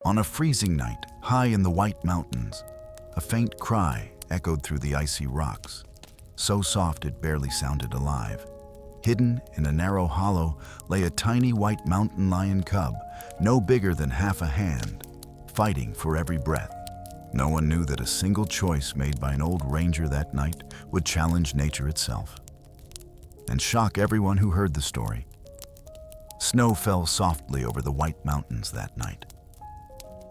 On a freezing night, high in the White Mountains, a faint cry echoed through the icy rocks, so soft it barely sounded alive. Hidden in a narrow hollow lay a tiny white mountain lion cub, no bigger than half a hand, fighting for every breath. No one knew that a single choice made by an old ranger that night would challenge nature itself and shock everyone who heard the story. Snow fell softly over the White Mountains that night,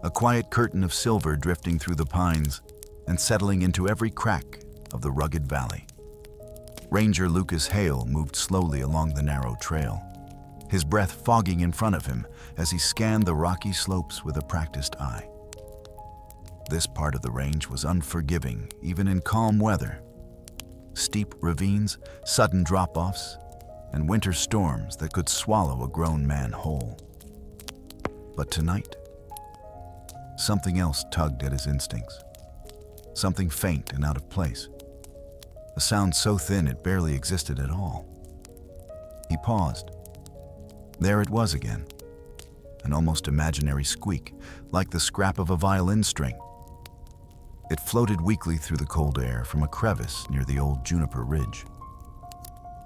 a quiet curtain of silver drifting through the pines and settling into every crack of the rugged valley. Ranger Lucas Hale moved slowly along the narrow trail, his breath fogging in front of him as he scanned the rocky slopes with a practiced eye. This part of the range was unforgiving, even in calm weather. Steep ravines, sudden drop-offs, and winter storms that could swallow a grown man whole. But tonight, something else tugged at his instincts. Something faint and out of place. A sound so thin it barely existed at all. He paused. There it was again. An almost imaginary squeak, like the scrap of a violin string. It floated weakly through the cold air from a crevice near the old juniper ridge.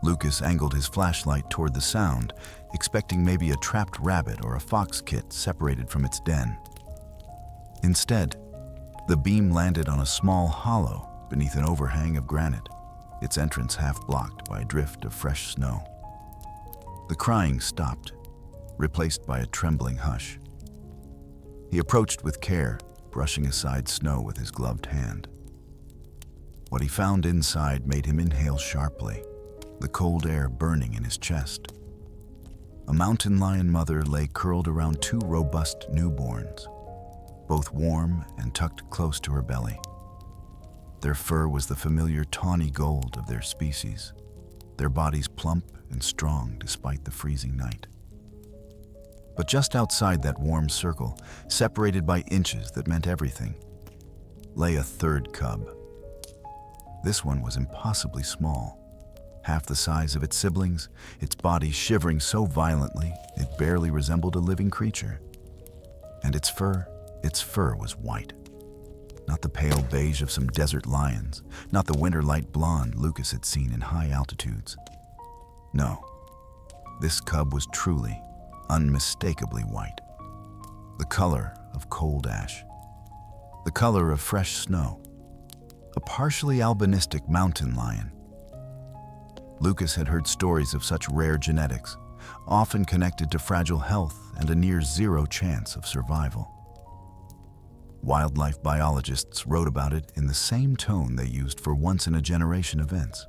Lucas angled his flashlight toward the sound, expecting maybe a trapped rabbit or a fox kit separated from its den. Instead, the beam landed on a small hollow beneath an overhang of granite, its entrance half blocked by a drift of fresh snow. The crying stopped, replaced by a trembling hush. He approached with care, brushing aside snow with his gloved hand. What he found inside made him inhale sharply, the cold air burning in his chest. A mountain lion mother lay curled around two robust newborns, both warm and tucked close to her belly. Their fur was the familiar tawny gold of their species, their bodies plump and strong despite the freezing night. But just outside that warm circle, separated by inches that meant everything, lay a third cub. This one was impossibly small, half the size of its siblings, its body shivering so violently it barely resembled a living creature. And its fur was white. Not the pale beige of some desert lions, not the winter light blonde Lucas had seen in high altitudes. No, this cub was truly, unmistakably white. The color of cold ash. The color of fresh snow. A partially albinistic mountain lion. Lucas had heard stories of such rare genetics, often connected to fragile health and a near zero chance of survival. Wildlife biologists wrote about it in the same tone they used for once-in-a-generation events.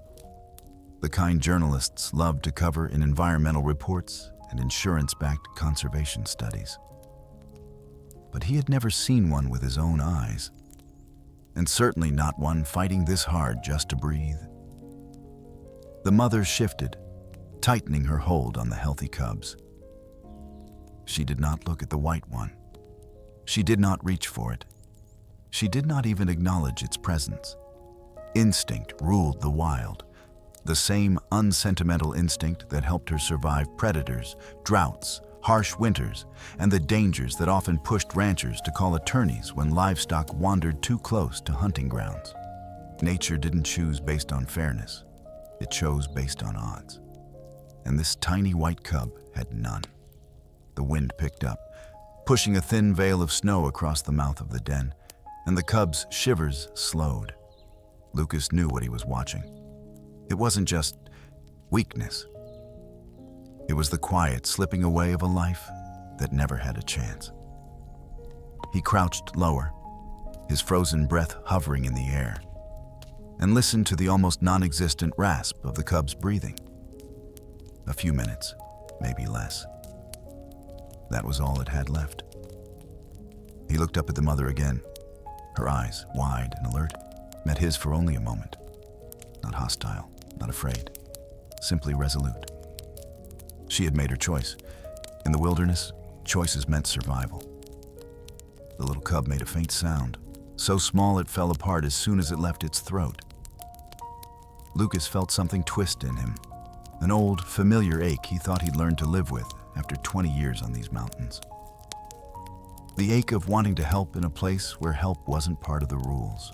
The kind journalists loved to cover in environmental reports and insurance-backed conservation studies. But he had never seen one with his own eyes, and certainly not one fighting this hard just to breathe. The mother shifted, tightening her hold on the healthy cubs. She did not look at the white one. She did not reach for it. She did not even acknowledge its presence. Instinct ruled the wild, the same unsentimental instinct that helped her survive predators, droughts, harsh winters, and the dangers that often pushed ranchers to call attorneys when livestock wandered too close to hunting grounds. Nature didn't choose based on fairness. It chose based on odds. And this tiny white cub had none. The wind picked up, pushing a thin veil of snow across the mouth of the den, and the cub's shivers slowed. Lucas knew what he was watching. It wasn't just weakness. It was the quiet slipping away of a life that never had a chance. He crouched lower, his frozen breath hovering in the air, and listened to the almost non-existent rasp of the cub's breathing. A few minutes, maybe less. That was all it had left. He looked up at the mother again. Her eyes, wide and alert, met his for only a moment. Not hostile, not afraid, simply resolute. She had made her choice. In the wilderness, choices meant survival. The little cub made a faint sound, so small it fell apart as soon as it left its throat. Lucas felt something twist in him, an old, familiar ache he thought he'd learned to live with after 20 years on these mountains. The ache of wanting to help in a place where help wasn't part of the rules.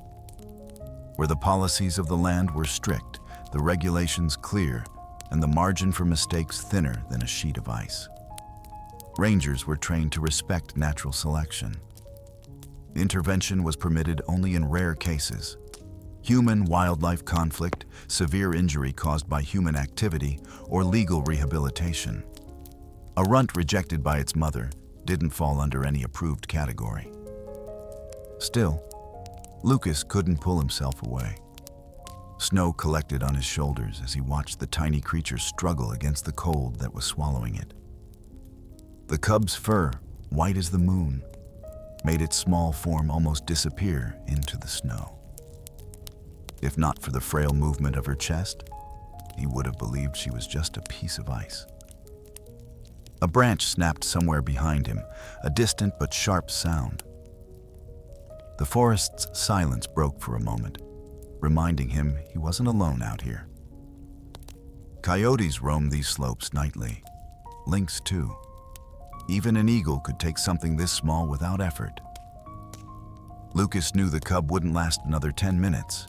Where the policies of the land were strict, the regulations clear, and the margin for mistakes thinner than a sheet of ice. Rangers were trained to respect natural selection. Intervention was permitted only in rare cases. Human-wildlife conflict, severe injury caused by human activity, or legal rehabilitation. A runt rejected by its mother didn't fall under any approved category. Still, Lucas couldn't pull himself away. Snow collected on his shoulders as he watched the tiny creature struggle against the cold that was swallowing it. The cub's fur, white as the moon, made its small form almost disappear into the snow. If not for the frail movement of her chest, he would have believed she was just a piece of ice. A branch snapped somewhere behind him, a distant but sharp sound. The forest's silence broke for a moment, reminding him he wasn't alone out here. Coyotes roam these slopes nightly. Lynx too. Even an eagle could take something this small without effort. Lucas knew the cub wouldn't last another 10 minutes.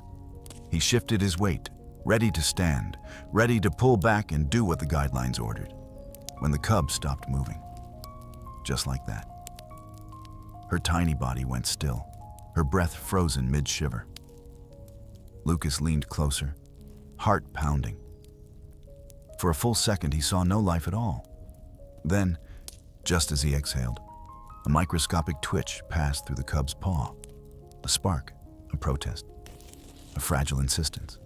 He shifted his weight, ready to stand, ready to pull back and do what the guidelines ordered, when the cub stopped moving. Just like that. Her tiny body went still, her breath frozen mid-shiver. Lucas leaned closer, heart pounding. For a full second, he saw no life at all. Then, just as he exhaled, a microscopic twitch passed through the cub's paw. A spark, a protest, a fragile insistence.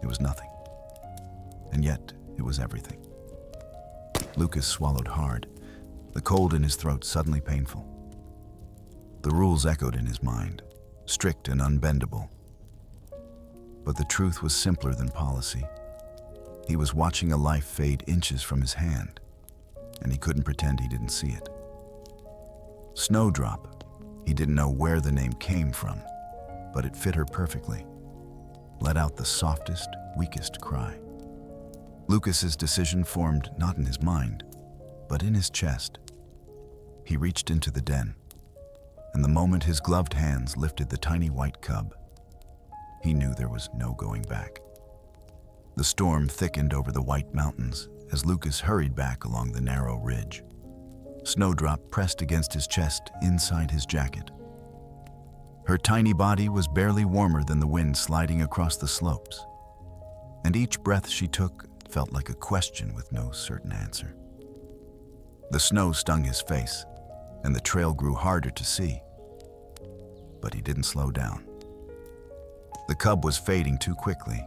It was nothing. And yet, it was everything. Lucas swallowed hard, the cold in his throat suddenly painful. The rules echoed in his mind, strict and unbendable. But the truth was simpler than policy. He was watching a life fade inches from his hand, and he couldn't pretend he didn't see it. Snowdrop, he didn't know where the name came from, but it fit her perfectly. Let out the softest, weakest cry. Lucas's decision formed not in his mind, but in his chest. He reached into the den, and the moment his gloved hands lifted the tiny white cub, he knew there was no going back. The storm thickened over the white mountains as Lucas hurried back along the narrow ridge. Snowdrop pressed against his chest inside his jacket. Her tiny body was barely warmer than the wind sliding across the slopes, and each breath she took felt like a question with no certain answer. The snow stung his face, and the trail grew harder to see. But he didn't slow down. The cub was fading too quickly.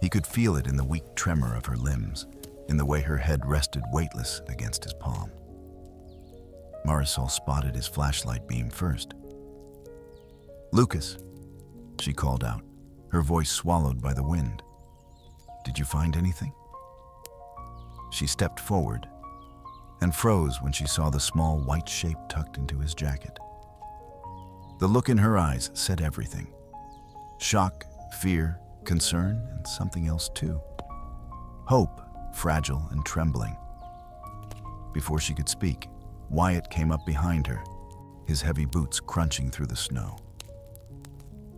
He could feel it in the weak tremor of her limbs, in the way her head rested weightless against his palm. Marisol spotted his flashlight beam first. "Lucas," she called out, her voice swallowed by the wind. "Did you find anything?" She stepped forward and froze when she saw the small white shape tucked into his jacket. The look in her eyes said everything. Shock, fear, concern, and something else too. Hope, fragile and trembling. Before she could speak, Wyatt came up behind her, his heavy boots crunching through the snow.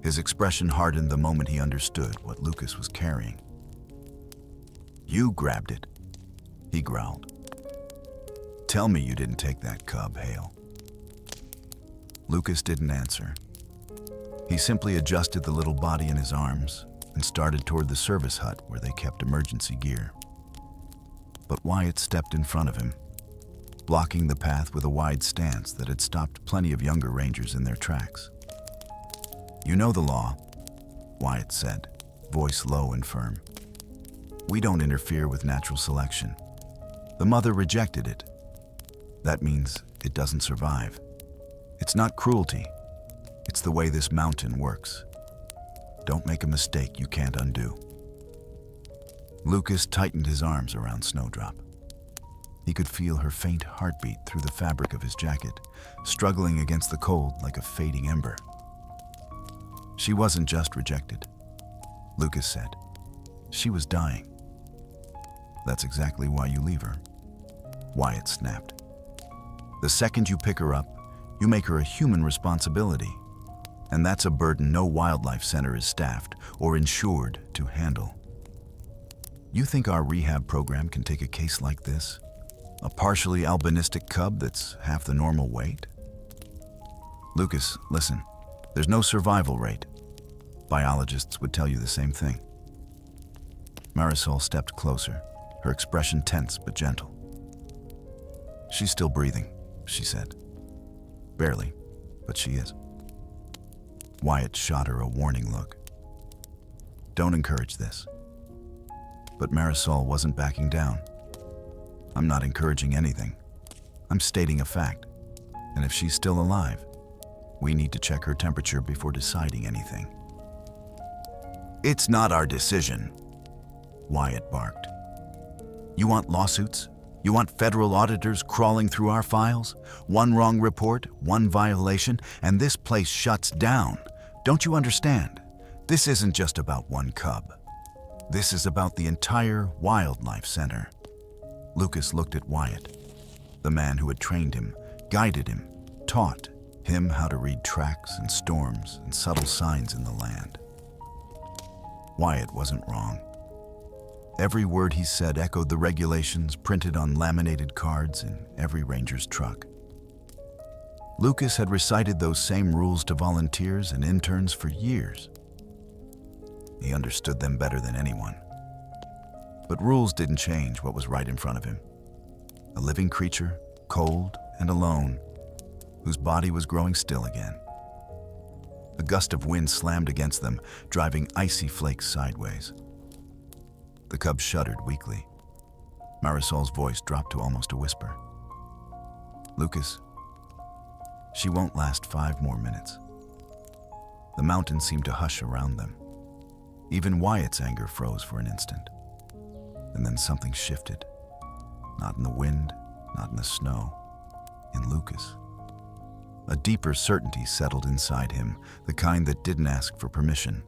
His expression hardened the moment he understood what Lucas was carrying. "You grabbed it," he growled. "Tell me you didn't take that cub, Hale." Lucas didn't answer. He simply adjusted the little body in his arms and started toward the service hut where they kept emergency gear. But Wyatt stepped in front of him, blocking the path with a wide stance that had stopped plenty of younger rangers in their tracks. "You know the law," Wyatt said, voice low and firm. "We don't interfere with natural selection. The mother rejected it. That means it doesn't survive. It's not cruelty. It's the way this mountain works. Don't make a mistake you can't undo." Lucas tightened his arms around Snowdrop. He could feel her faint heartbeat through the fabric of his jacket, struggling against the cold like a fading ember. She wasn't just rejected, Lucas said. She was dying. "That's exactly why you leave her," Wyatt snapped. "The second you pick her up, You make her a human responsibility. And that's a burden no wildlife center is staffed or insured to handle. You think our rehab program can take a case like this? A partially albinistic cub that's half the normal weight? Lucas, listen, there's no survival rate. Biologists would tell you the same thing. Marisol stepped closer, her expression tense but gentle. She's still breathing, she said. Barely, but she is. Wyatt shot her a warning look. Don't encourage this. But Marisol wasn't backing down. I'm not encouraging anything. I'm stating a fact. And if she's still alive, we need to check her temperature before deciding anything. It's not our decision, Wyatt barked. You want lawsuits? You want federal auditors crawling through our files? One wrong report, one violation, and this place shuts down. Don't you understand? This isn't just about one cub. This is about the entire wildlife center. Lucas looked at Wyatt, the man who had trained him, guided him, taught him how to read tracks and storms and subtle signs in the land. Wyatt wasn't wrong. Every word he said echoed the regulations printed on laminated cards in every ranger's truck. Lucas had recited those same rules to volunteers and interns for years. He understood them better than anyone. But rules didn't change what was right in front of him. A living creature, cold and alone, whose body was growing still again. A gust of wind slammed against them, driving icy flakes sideways. The cub shuddered weakly. Marisol's voice dropped to almost a whisper. Lucas, she won't last 5 more minutes. The mountain seemed to hush around them. Even Wyatt's anger froze for an instant. And then something shifted. Not in the wind, not in the snow, in Lucas. A deeper certainty settled inside him, the kind that didn't ask for permission.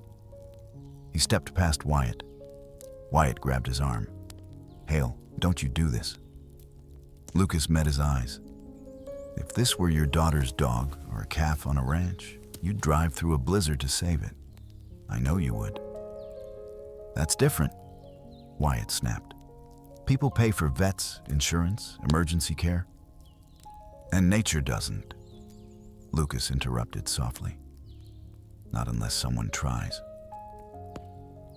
He stepped past Wyatt. Wyatt grabbed his arm. Hale, don't you do this. Lucas met his eyes. If this were your daughter's dog or a calf on a ranch, you'd drive through a blizzard to save it. I know you would. That's different, Wyatt snapped. People pay for vets, insurance, emergency care. And nature doesn't, Lucas interrupted softly. Not unless someone tries.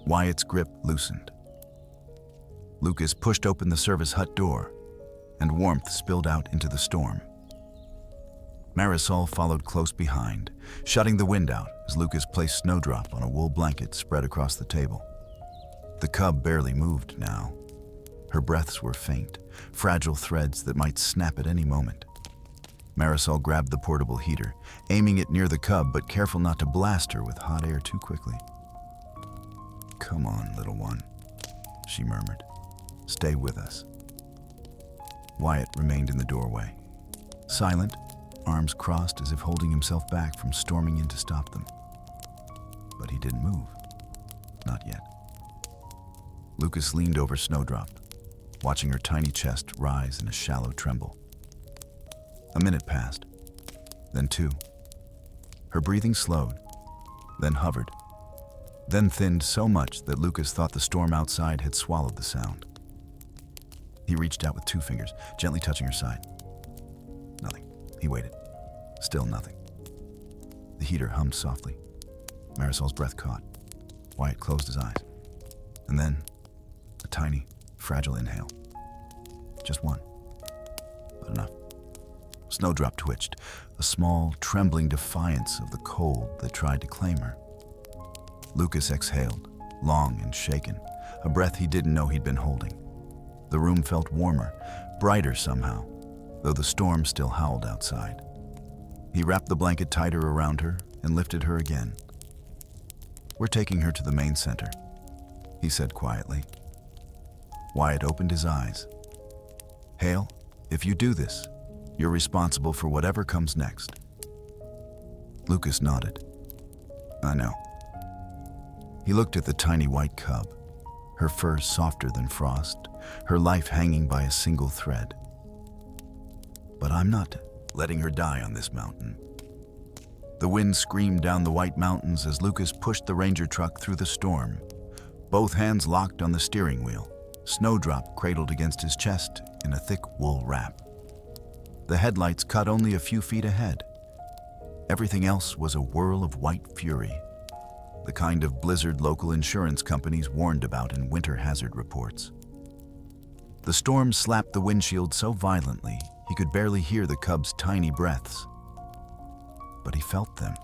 Wyatt's grip loosened. Lucas pushed open the service hut door, and warmth spilled out into the storm. Marisol followed close behind, shutting the wind out as Lucas placed Snowdrop on a wool blanket spread across the table. The cub barely moved now. Her breaths were faint, fragile threads that might snap at any moment. Marisol grabbed the portable heater, aiming it near the cub but careful not to blast her with hot air too quickly. Come on, little one, she murmured. Stay with us. Wyatt remained in the doorway, silent, arms crossed as if holding himself back from storming in to stop them. But he didn't move. Not yet. Lucas leaned over Snowdrop, watching her tiny chest rise in a shallow tremble. A minute passed, then 2. Her breathing slowed, then hovered, then thinned so much that Lucas thought the storm outside had swallowed the sound. He reached out with 2 fingers, gently touching her side. Nothing. He waited. Still nothing. The heater hummed softly. Marisol's breath caught. Wyatt closed his eyes. And then, a tiny, fragile inhale. Just one. But enough. Snowdrop twitched, a small, trembling defiance of the cold that tried to claim her. Lucas exhaled, long and shaken, a breath he didn't know he'd been holding. The room felt warmer, brighter somehow, though the storm still howled outside. He wrapped the blanket tighter around her and lifted her again. We're taking her to the main center, he said quietly. Wyatt opened his eyes. Hale, if you do this, you're responsible for whatever comes next. Lucas nodded. I know. He looked at the tiny white cub, her fur softer than frost, her life hanging by a single thread. But I'm not letting her die on this mountain. The wind screamed down the white mountains as Lucas pushed the ranger truck through the storm, both hands locked on the steering wheel, Snowdrop cradled against his chest in a thick wool wrap. The headlights cut only a few feet ahead. Everything else was a whirl of white fury, the kind of blizzard local insurance companies warned about in winter hazard reports. The storm slapped the windshield so violently he could barely hear the cub's tiny breaths. But he felt them.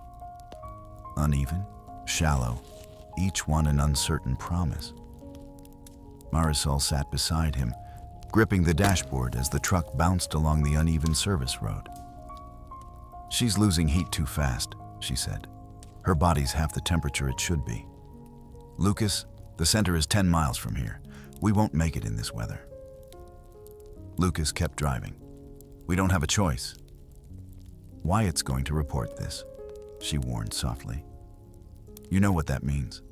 Uneven, shallow, each one an uncertain promise. Marisol sat beside him, gripping the dashboard as the truck bounced along the uneven service road. "She's losing heat too fast," she said. "Her body's half the temperature it should be. Lucas, the center is 10 miles from here. We won't make it in this weather." Lucas kept driving. "We don't have a choice." "Wyatt's going to report this," she warned softly. "You know what that means.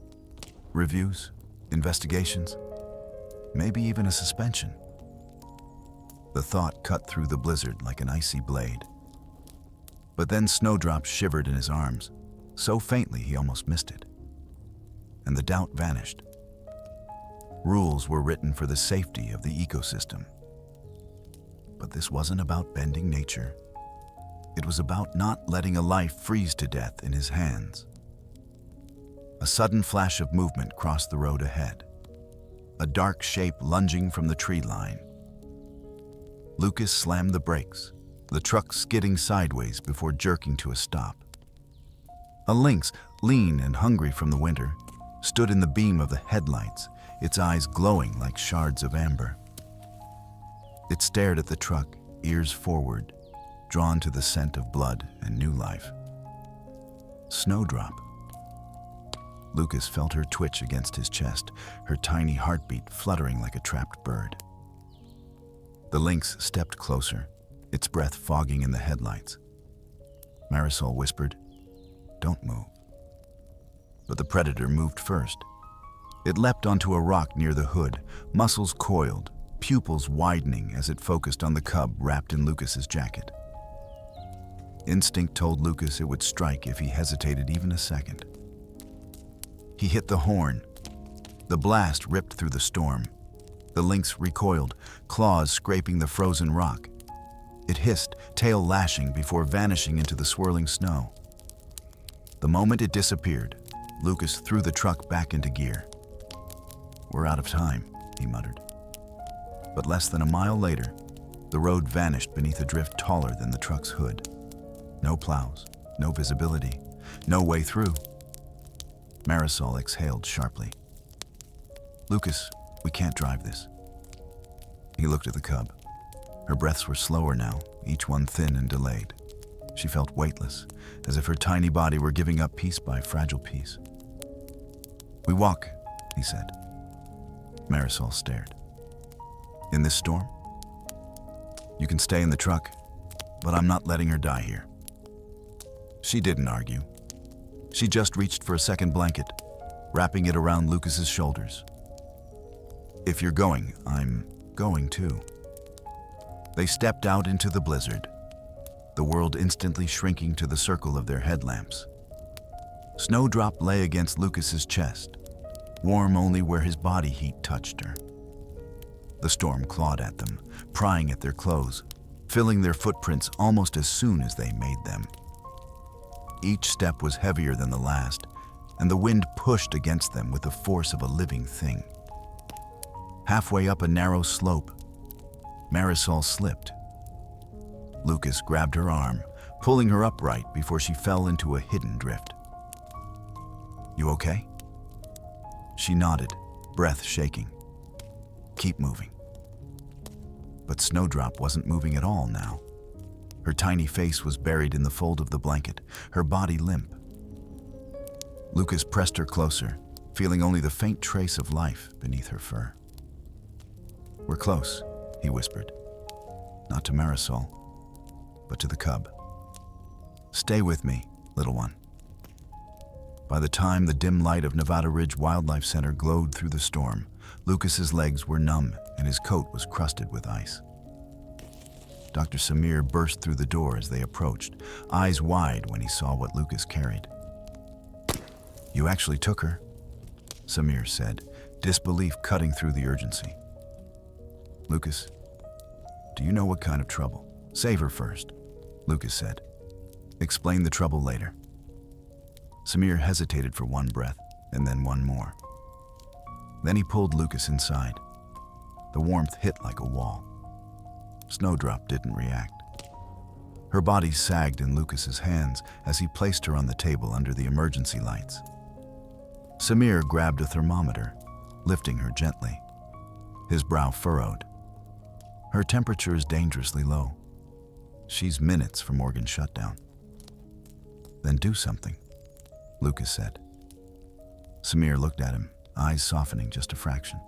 Reviews, investigations, maybe even a suspension." The thought cut through the blizzard like an icy blade. But then Snowdrop shivered in his arms, so faintly he almost missed it. And the doubt vanished. Rules were written for the safety of the ecosystem. But this wasn't about bending nature. It was about not letting a life freeze to death in his hands. A sudden flash of movement crossed the road ahead, a dark shape lunging from the tree line. Lucas slammed the brakes, the truck skidding sideways before jerking to a stop. A lynx, lean and hungry from the winter, stood in the beam of the headlights, its eyes glowing like shards of amber. It stared at the truck, ears forward, drawn to the scent of blood and new life. Snowdrop. Lucas felt her twitch against his chest, her tiny heartbeat fluttering like a trapped bird. The lynx stepped closer, its breath fogging in the headlights. Marisol whispered, "Don't move." But the predator moved first. It leapt onto a rock near the hood, muscles coiled, pupils widening as it focused on the cub wrapped in Lucas's jacket. Instinct told Lucas it would strike if he hesitated even a second. He hit the horn. The blast ripped through the storm. The lynx recoiled, claws scraping the frozen rock. It hissed, tail lashing before vanishing into the swirling snow. The moment it disappeared, Lucas threw the truck back into gear. "We're out of time," he muttered. But less than a mile later, the road vanished beneath a drift taller than the truck's hood. No plows, no visibility, no way through. Marisol exhaled sharply. "Lucas, we can't drive this." He looked at the cub. Her breaths were slower now, each one thin and delayed. She felt weightless, as if her tiny body were giving up piece by fragile piece. "We walk," he said. Marisol stared. "In this storm? You can stay in the truck, but I'm not letting her die here." She didn't argue. She just reached for a second blanket, wrapping it around Lucas's shoulders. "If you're going, I'm going too." They stepped out into the blizzard, the world instantly shrinking to the circle of their headlamps. Snowdrop lay against Lucas's chest, warm only where his body heat touched her. The storm clawed at them, prying at their clothes, filling their footprints almost as soon as they made them. Each step was heavier than the last, and the wind pushed against them with the force of a living thing. Halfway up a narrow slope, Marisol slipped. Lucas grabbed her arm, pulling her upright before she fell into a hidden drift. "You okay?" She nodded, breath shaking. "Keep moving." But Snowdrop wasn't moving at all now. Her tiny face was buried in the fold of the blanket, her body limp. Lucas pressed her closer, feeling only the faint trace of life beneath her fur. "We're close," he whispered. Not to Marisol, but to the cub. "Stay with me, little one." By the time the dim light of Nevada Ridge Wildlife Center glowed through the storm, Lucas's legs were numb and his coat was crusted with ice. Dr. Samir burst through the door as they approached, eyes wide when he saw what Lucas carried. "You actually took her?" Samir said, disbelief cutting through the urgency. "Lucas, do you know what kind of trouble?" "Save her first," Lucas said. "Explain the trouble later." Samir hesitated for one breath, and then one more. Then he pulled Lucas inside. The warmth hit like a wall. Snowdrop didn't react. Her body sagged in Lucas's hands as he placed her on the table under the emergency lights. Samir grabbed a thermometer, lifting her gently. His brow furrowed. "Her temperature is dangerously low. She's minutes from organ shutdown." "Then do something," Lucas said. Samir looked at him, eyes softening just a fraction.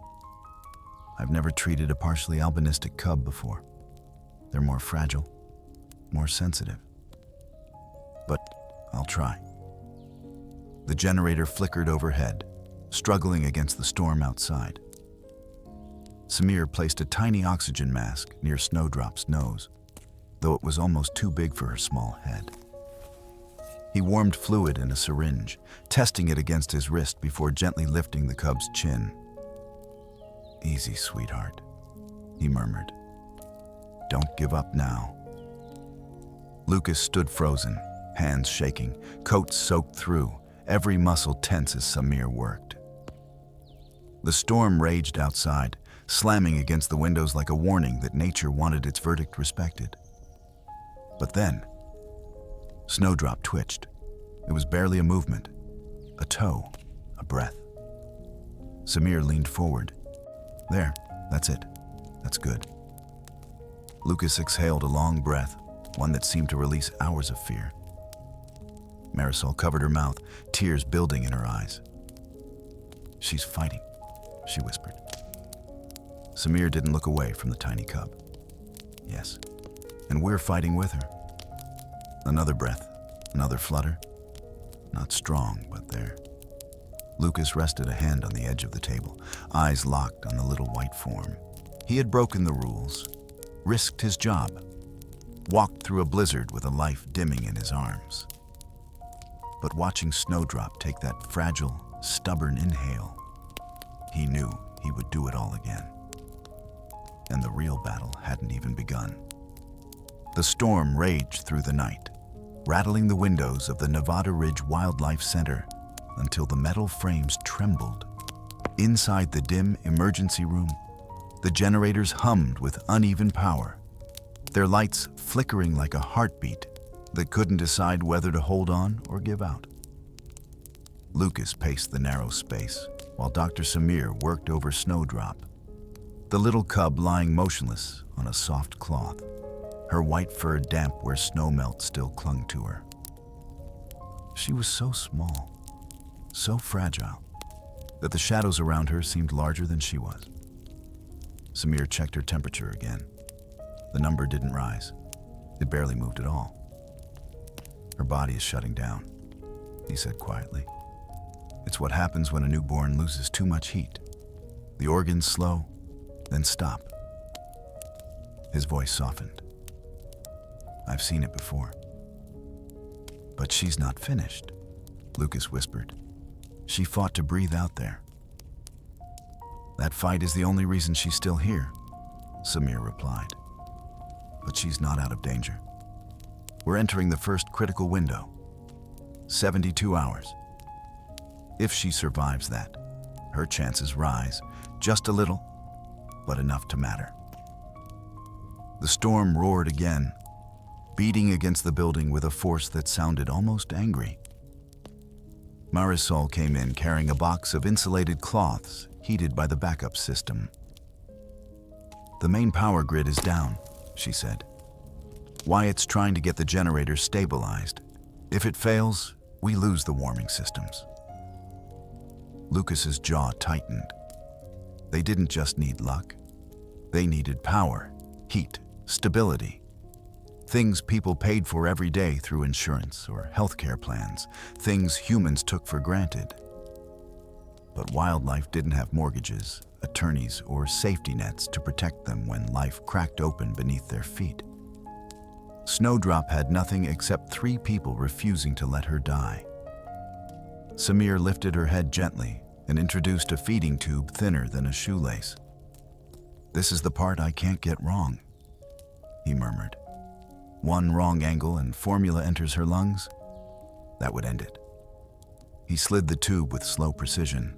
"I've never treated a partially albinistic cub before. They're more fragile, more sensitive. But I'll try." The generator flickered overhead, struggling against the storm outside. Samir placed a tiny oxygen mask near Snowdrop's nose, though it was almost too big for her small head. He warmed fluid in a syringe, testing it against his wrist before gently lifting the cub's chin. "Easy, sweetheart," he murmured. "Don't give up now." Lucas stood frozen, hands shaking, coat soaked through, every muscle tense as Samir worked. The storm raged outside, slamming against the windows like a warning that nature wanted its verdict respected. But then, Snowdrop twitched. It was barely a movement, a toe, a breath. Samir leaned forward. "There, that's it. That's good." Lucas exhaled a long breath, one that seemed to release hours of fear. Marisol covered her mouth, tears building in her eyes. "She's fighting," she whispered. Samir didn't look away from the tiny cub. "Yes, and we're fighting with her." Another breath, another flutter. Not strong, but there. Lucas rested a hand on the edge of the table, eyes locked on the little white form. He had broken the rules, risked his job, walked through a blizzard with a life dimming in his arms. But watching Snowdrop take that fragile, stubborn inhale, he knew he would do it all again. And the real battle hadn't even begun. The storm raged through the night, rattling the windows of the Nevada Ridge Wildlife Center until the metal frames trembled. Inside the dim emergency room, the generators hummed with uneven power, their lights flickering like a heartbeat that couldn't decide whether to hold on or give out. Lucas paced the narrow space while Dr. Samir worked over Snowdrop, the little cub lying motionless on a soft cloth, her white fur damp where snow melt still clung to her. She was so small, so fragile, that the shadows around her seemed larger than she was. Samir checked her temperature again. The number didn't rise. It barely moved at all. "Her body is shutting down," he said quietly. "It's what happens when a newborn loses too much heat. The organs slow, then stop." His voice softened. "I've seen it before." "But she's not finished," Lucas whispered. "She fought to breathe out there." "That fight is the only reason she's still here," Samir replied. "But she's not out of danger. We're entering the first critical window. 72 hours. If she survives that, her chances rise, just a little, but enough to matter." The storm roared again, beating against the building with a force that sounded almost angry. Marisol came in carrying a box of insulated cloths heated by the backup system. "The main power grid is down," she said. "Wyatt's trying to get the generator stabilized. If it fails, we lose the warming systems." Lucas's jaw tightened. They didn't just need luck. They needed power, heat, stability. Things people paid for every day through insurance or healthcare plans, things humans took for granted. But wildlife didn't have mortgages, attorneys, or safety nets to protect them when life cracked open beneath their feet. Snowdrop had nothing except 3 people refusing to let her die. Samir lifted her head gently and introduced a feeding tube thinner than a shoelace. "This is the part I can't get wrong," he murmured. "One wrong angle and formula enters her lungs. That would end it." He slid the tube with slow precision,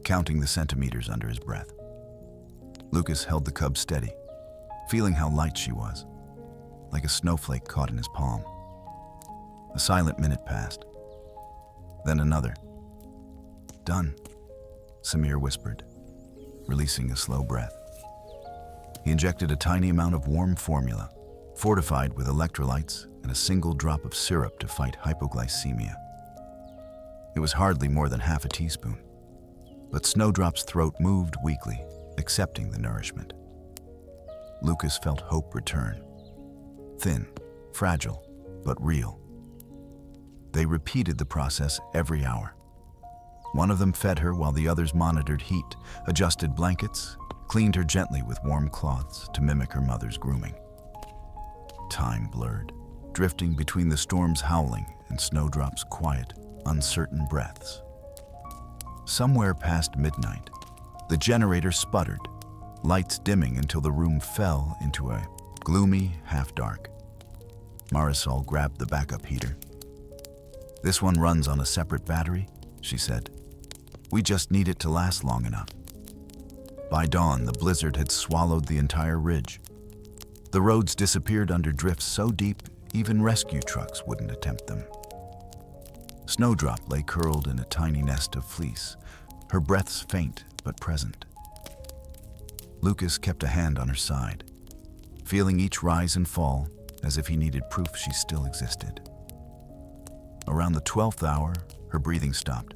counting the centimeters under his breath. Lucas held the cub steady, feeling how light she was, like a snowflake caught in his palm. A silent minute passed. Then another. "Done," Samir whispered, releasing a slow breath. He injected a tiny amount of warm formula, fortified with electrolytes and a single drop of syrup to fight hypoglycemia. It was hardly more than half a teaspoon, but Snowdrop's throat moved weakly, accepting the nourishment. Lucas felt hope return. Thin, fragile, but real. They repeated the process every hour. One of them fed her while the others monitored heat, adjusted blankets, cleaned her gently with warm cloths to mimic her mother's grooming. Time blurred, drifting between the storm's howling and Snowdrop's quiet, uncertain breaths. Somewhere past midnight, the generator sputtered, lights dimming until the room fell into a gloomy half-dark. Marisol grabbed the backup heater. "This one runs on a separate battery," she said. "We just need it to last long enough." By dawn, the blizzard had swallowed the entire ridge. The roads disappeared under drifts so deep, even rescue trucks wouldn't attempt them. Snowdrop lay curled in a tiny nest of fleece, her breaths faint but present. Lucas kept a hand on her side, feeling each rise and fall as if he needed proof she still existed. Around the 12th hour, her breathing stopped.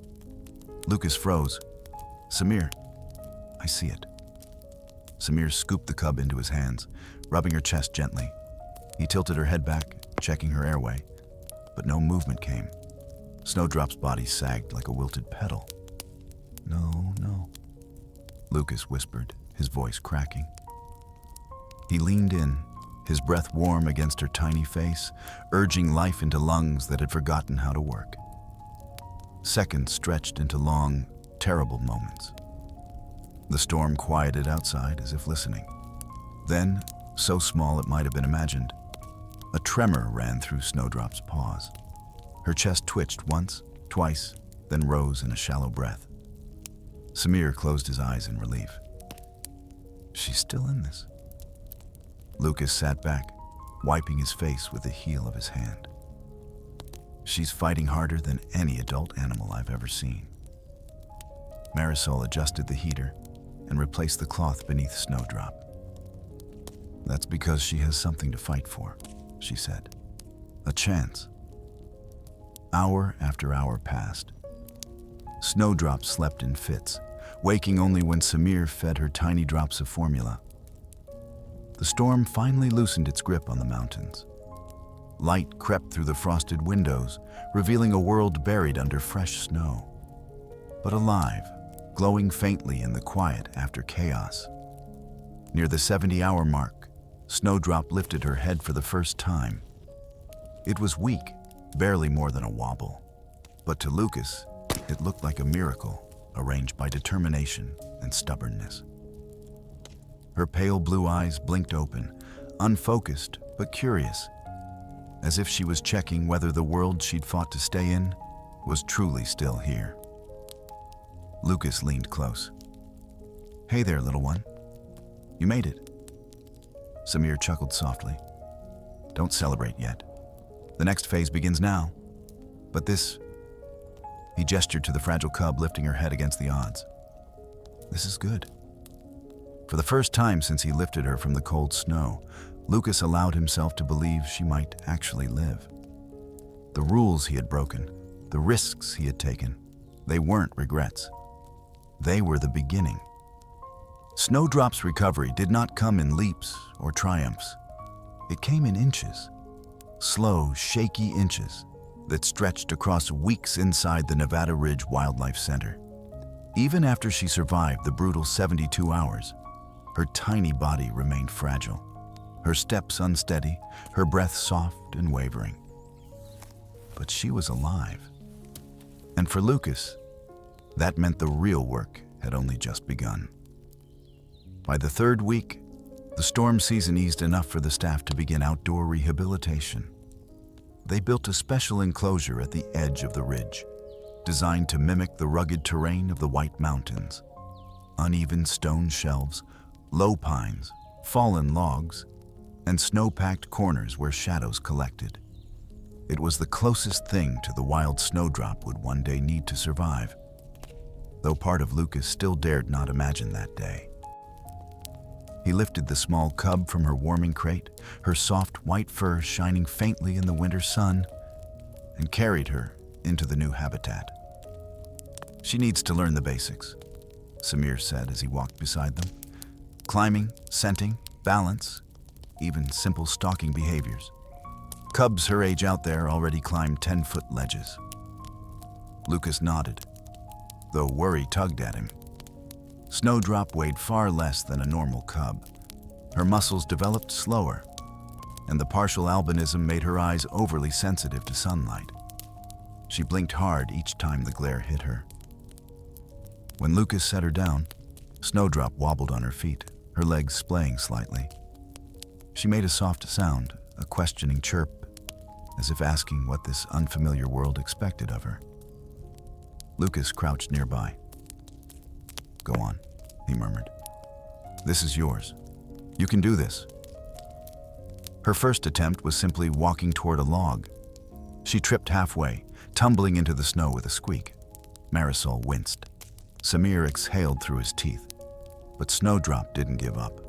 Lucas froze. "Samir, I see it." Samir scooped the cub into his hands, rubbing her chest gently. He tilted her head back, checking her airway, but no movement came. Snowdrop's body sagged like a wilted petal. "No, no," Lucas whispered, his voice cracking. He leaned in, his breath warm against her tiny face, urging life into lungs that had forgotten how to work. Seconds stretched into long, terrible moments. The storm quieted outside as if listening. Then, so small it might have been imagined, a tremor ran through Snowdrop's paws. Her chest twitched once, twice, then rose in a shallow breath. Samir closed his eyes in relief. "She's still in this." Lucas sat back, wiping his face with the heel of his hand. "She's fighting harder than any adult animal I've ever seen." Marisol adjusted the heater and replaced the cloth beneath Snowdrop. "That's because she has something to fight for," she said. "A chance." Hour after hour passed. Snowdrop slept in fits, waking only when Samir fed her tiny drops of formula. The storm finally loosened its grip on the mountains. Light crept through the frosted windows, revealing a world buried under fresh snow, but alive, glowing faintly in the quiet after chaos. Near the 70-hour mark, Snowdrop lifted her head for the first time. It was weak, barely more than a wobble, but to Lucas, it looked like a miracle arranged by determination and stubbornness. Her pale blue eyes blinked open, unfocused but curious, as if she was checking whether the world she'd fought to stay in was truly still here. Lucas leaned close. "Hey there, little one. You made it." Samir chuckled softly. "Don't celebrate yet. The next phase begins now. But this..." He gestured to the fragile cub lifting her head against the odds. "This is good." For the first time since he lifted her from the cold snow, Lucas allowed himself to believe she might actually live. The rules he had broken, the risks he had taken, they weren't regrets. They were the beginning. Snowdrop's recovery did not come in leaps or triumphs. It came in inches, slow, shaky inches that stretched across weeks inside the Nevada Ridge Wildlife Center. Even after she survived the brutal 72 hours, her tiny body remained fragile. her steps unsteady, her breath soft and wavering. But she was alive. And for Lucas, that meant the real work had only just begun. By the third week, the storm season eased enough for the staff to begin outdoor rehabilitation. They built a special enclosure at the edge of the ridge, designed to mimic the rugged terrain of the White Mountains. Uneven stone shelves, low pines, fallen logs, and snow-packed corners where shadows collected. It was the closest thing to the wild snowdrop would one day need to survive, though part of Lucas still dared not imagine that day. He lifted the small cub from her warming crate, her soft white fur shining faintly in the winter sun, and carried her into the new habitat. "She needs to learn the basics," Samir said as he walked beside them. "Climbing, scenting, balance, even simple stalking behaviors. Cubs her age out there already climb 10-foot ledges." Lucas nodded, though worry tugged at him. Snowdrop weighed far less than a normal cub. Her muscles developed slower, and the partial albinism made her eyes overly sensitive to sunlight. She blinked hard each time the glare hit her. When Lucas set her down, Snowdrop wobbled on her feet, her legs splaying slightly. She made a soft sound, a questioning chirp, as if asking what this unfamiliar world expected of her. Lucas crouched nearby. "Go on," he murmured. "This is yours. You can do this." Her first attempt was simply walking toward a log. She tripped halfway, tumbling into the snow with a squeak. Marisol winced. Samir exhaled through his teeth. But Snowdrop didn't give up.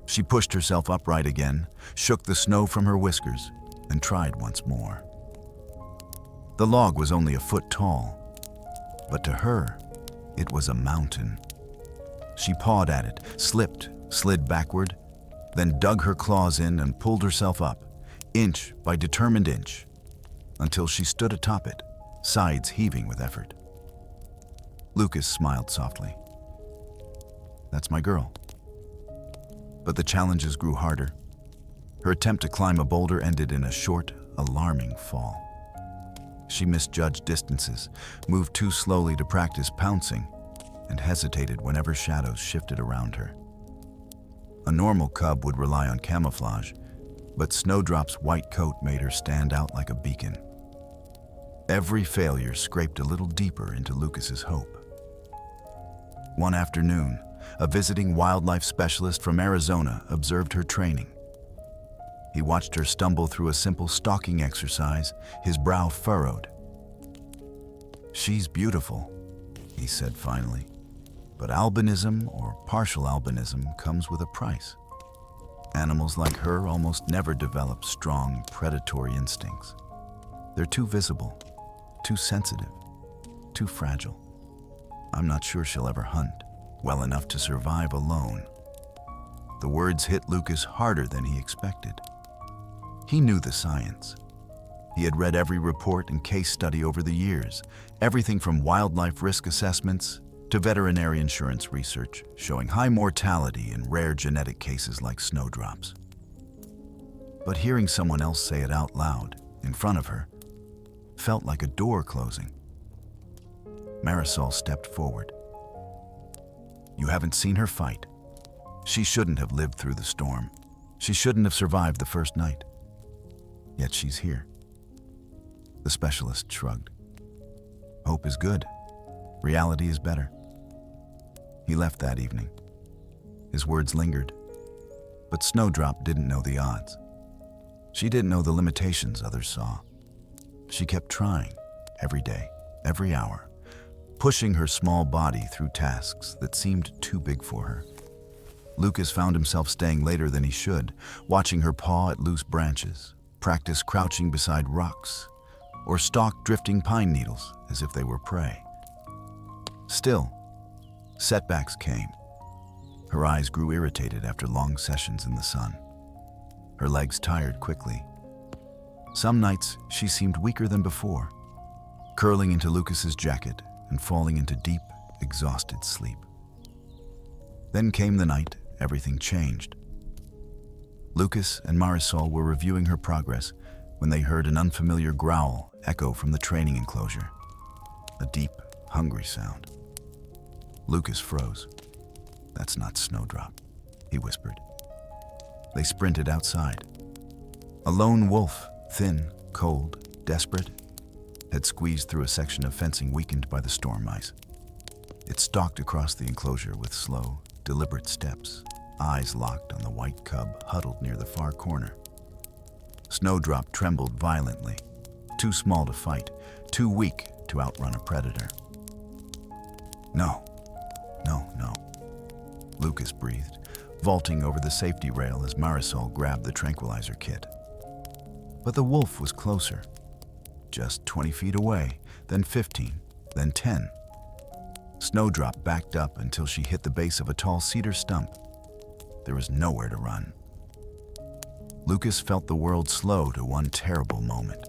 She pushed herself upright again, shook the snow from her whiskers, and tried once more. The log was only a foot tall, but to her, it was a mountain. She pawed at it, slipped, slid backward, then dug her claws in and pulled herself up, inch by determined inch, until she stood atop it, sides heaving with effort. Lucas smiled softly. "That's my girl." But the challenges grew harder. Her attempt to climb a boulder ended in a short, alarming fall. She misjudged distances, moved too slowly to practice pouncing, and hesitated whenever shadows shifted around her. A normal cub would rely on camouflage, but Snowdrop's white coat made her stand out like a beacon. Every failure scraped a little deeper into Lucas's hope. One afternoon, a visiting wildlife specialist from Arizona observed her training. He watched her stumble through a simple stalking exercise, his brow furrowed. "She's beautiful," he said finally, "but albinism or partial albinism comes with a price. Animals like her almost never develop strong predatory instincts. They're too visible, too sensitive, too fragile. I'm not sure she'll ever hunt well enough to survive alone." The words hit Lucas harder than he expected. He knew the science. He had read every report and case study over the years, everything from wildlife risk assessments to veterinary insurance research showing high mortality in rare genetic cases like snowdrops. But hearing someone else say it out loud, in front of her, felt like a door closing. Marisol stepped forward. "You haven't seen her fight. She shouldn't have lived through the storm. She shouldn't have survived the first night. Yet she's here." The specialist shrugged. "Hope is good. Reality is better." He left that evening. His words lingered. But Snowdrop didn't know the odds. She didn't know the limitations others saw. She kept trying, every day, every hour, pushing her small body through tasks that seemed too big for her. Lucas found himself staying later than he should, watching her paw at loose branches, practice crouching beside rocks, or stalk drifting pine needles as if they were prey. Still, setbacks came. Her eyes grew irritated after long sessions in the sun. Her legs tired quickly. Some nights, she seemed weaker than before, curling into Lucas's jacket and falling into deep, exhausted sleep. Then came the night everything changed. Lucas and Marisol were reviewing her progress when they heard an unfamiliar growl echo from the training enclosure. A deep, hungry sound. Lucas froze. "That's not Snowdrop," he whispered. They sprinted outside. A lone wolf, thin, cold, desperate, had squeezed through a section of fencing weakened by the storm ice. It stalked across the enclosure with slow, deliberate steps, eyes locked on the white cub huddled near the far corner. Snowdrop trembled violently, too small to fight, too weak to outrun a predator. No, no, Lucas breathed, vaulting over the safety rail as Marisol grabbed the tranquilizer kit. But the wolf was closer, just 20 feet away, then 15, then 10. Snowdrop backed up until she hit the base of a tall cedar stump. There was nowhere to run. Lucas felt the world slow to one terrible moment.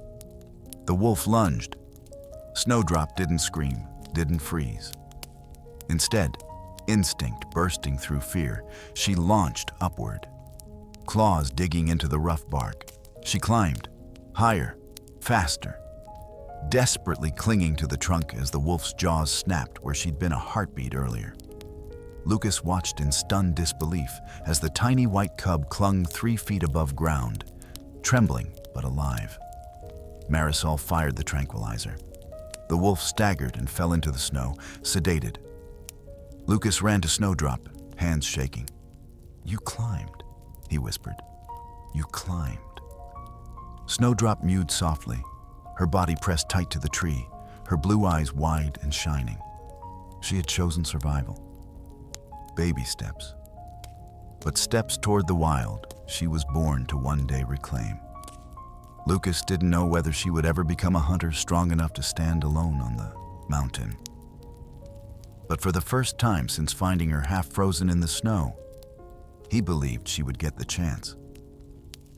The wolf lunged. Snowdrop didn't scream, didn't freeze. Instead, instinct bursting through fear, she launched upward. Claws digging into the rough bark, she climbed, higher, faster, desperately clinging to the trunk as the wolf's jaws snapped where she'd been a heartbeat earlier. Lucas watched in stunned disbelief as the tiny white cub clung 3 feet above ground, trembling but alive. Marisol fired the tranquilizer. The wolf staggered and fell into the snow, sedated. Lucas ran to Snowdrop, hands shaking. "You climbed," he whispered. "You climbed." Snowdrop mewed softly, her body pressed tight to the tree, her blue eyes wide and shining. She had chosen survival. Baby steps. But steps toward the wild she was born to one day reclaim. Lucas didn't know whether she would ever become a hunter strong enough to stand alone on the mountain. But for the first time since finding her half frozen in the snow, he believed she would get the chance.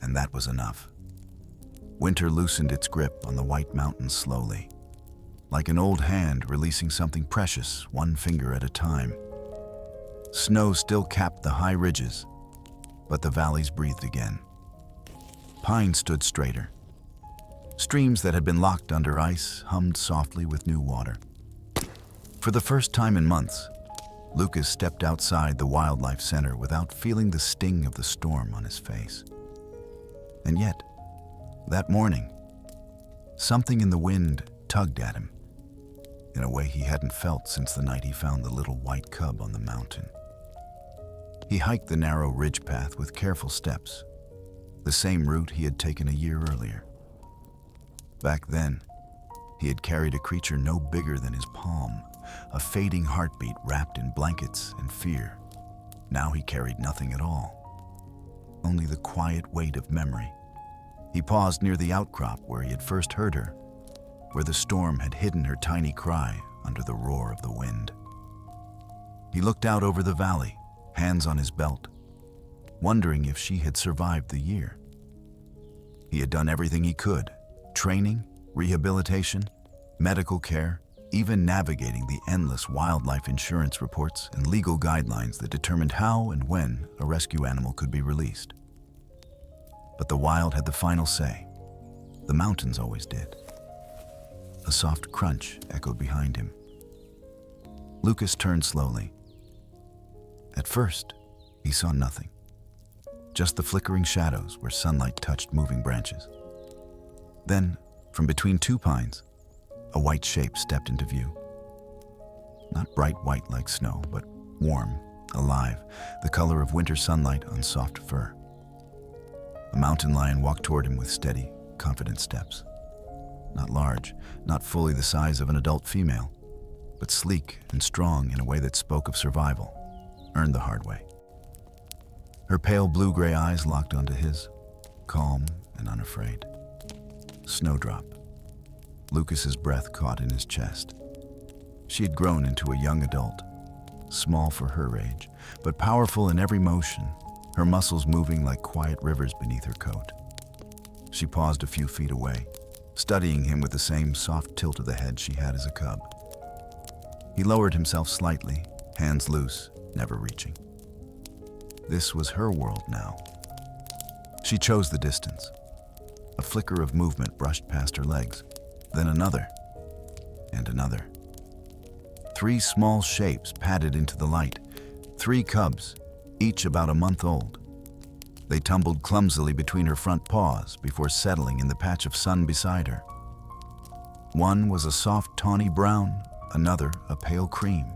And that was enough. Winter loosened its grip on the white mountains slowly, like an old hand releasing something precious, one finger at a time. Snow still capped the high ridges, but the valleys breathed again. Pines stood straighter. Streams that had been locked under ice hummed softly with new water. For the first time in months, Lucas stepped outside the wildlife center without feeling the sting of the storm on his face. And yet, that morning, something in the wind tugged at him in a way he hadn't felt since the night he found the little white cub on the mountain. He hiked the narrow ridge path with careful steps, the same route he had taken a year earlier. Back then, he had carried a creature no bigger than his palm, a fading heartbeat wrapped in blankets and fear. Now he carried nothing at all, only the quiet weight of memory. He paused near the outcrop where he had first heard her, where the storm had hidden her tiny cry under the roar of the wind. He looked out over the valley, hands on his belt, wondering if she had survived the year. He had done everything he could: training, rehabilitation, medical care, even navigating the endless wildlife insurance reports and legal guidelines that determined how and when a rescue animal could be released. But the wild had the final say. The mountains always did. A soft crunch echoed behind him. Lucas turned slowly. At first, he saw nothing. Just the flickering shadows where sunlight touched moving branches. Then, from between two pines, a white shape stepped into view. Not bright white like snow, but warm, alive, the color of winter sunlight on soft fur. A mountain lion walked toward him with steady, confident steps. Not large, not fully the size of an adult female, but sleek and strong in a way that spoke of survival, earned the hard way. Her pale blue-gray eyes locked onto his, calm and unafraid. Snowdrop. Lucas's breath caught in his chest. She had grown into a young adult, small for her age, but powerful in every motion, her muscles moving like quiet rivers beneath her coat. She paused a few feet away, studying him with the same soft tilt of the head she had as a cub. He lowered himself slightly, hands loose, never reaching. This was her world now. She chose the distance. A flicker of movement brushed past her legs, then another, and another. 3 small shapes padded into the light, 3 cubs, each about a month old. They tumbled clumsily between her front paws before settling in the patch of sun beside her. One was a soft tawny brown, another a pale cream,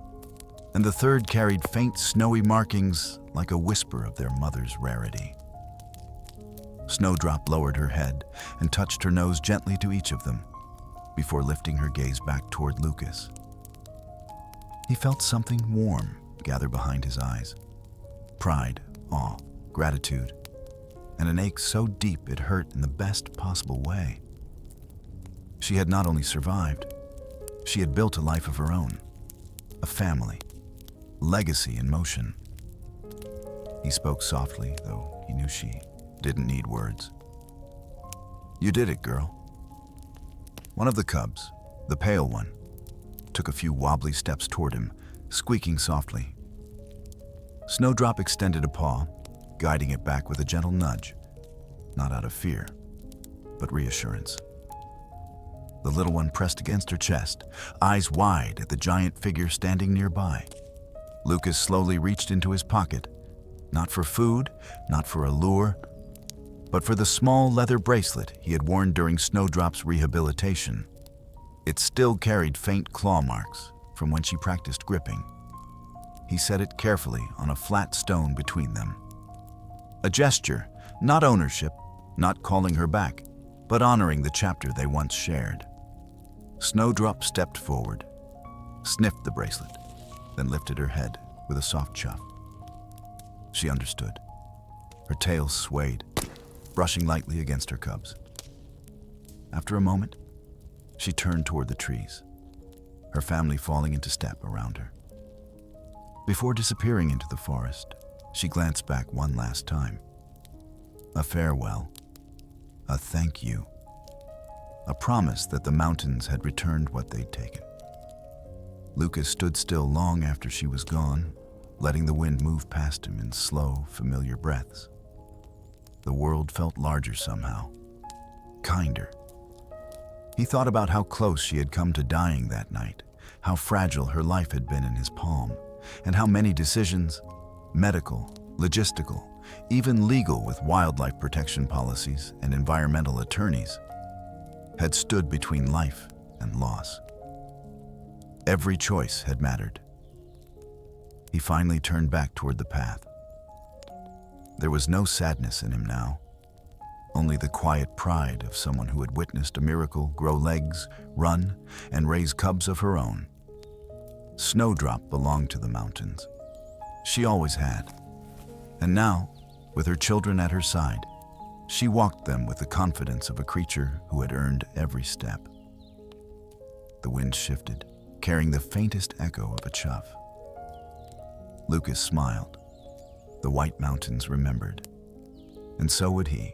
and the third carried faint snowy markings like a whisper of their mother's rarity. Snowdrop lowered her head and touched her nose gently to each of them before lifting her gaze back toward Lucas. He felt something warm gather behind his eyes. Pride, awe, gratitude, and an ache so deep it hurt in the best possible way. She had not only survived, she had built a life of her own, a family, legacy in motion. He spoke softly, though he knew she didn't need words. "You did it, girl." One of the cubs, the pale one, took a few wobbly steps toward him, squeaking softly. Snowdrop extended a paw, guiding it back with a gentle nudge, not out of fear, but reassurance. The little one pressed against her chest, eyes wide at the giant figure standing nearby. Lucas slowly reached into his pocket, not for food, not for a lure, but for the small leather bracelet he had worn during Snowdrop's rehabilitation. It still carried faint claw marks from when she practiced gripping. He set it carefully on a flat stone between them. A gesture, not ownership, not calling her back, but honoring the chapter they once shared. Snowdrop stepped forward, sniffed the bracelet, then lifted her head with a soft chuff. She understood. Her tail swayed, brushing lightly against her cubs. After a moment, she turned toward the trees, her family falling into step around her. Before disappearing into the forest, she glanced back one last time. A farewell, a thank you, a promise that the mountains had returned what they'd taken. Lucas stood still long after she was gone, letting the wind move past him in slow, familiar breaths. The world felt larger somehow, kinder. He thought about how close she had come to dying that night, how fragile her life had been in his palm, and how many decisions, medical, logistical, even legal with wildlife protection policies and environmental attorneys, had stood between life and loss. Every choice had mattered. He finally turned back toward the path. There was no sadness in him now, only the quiet pride of someone who had witnessed a miracle grow legs, run, and raise cubs of her own. Snowdrop belonged to the mountains. She always had. And now, with her children at her side, she walked them with the confidence of a creature who had earned every step. The wind shifted, carrying the faintest echo of a chuff. Lucas smiled. The white mountains remembered, and so would he.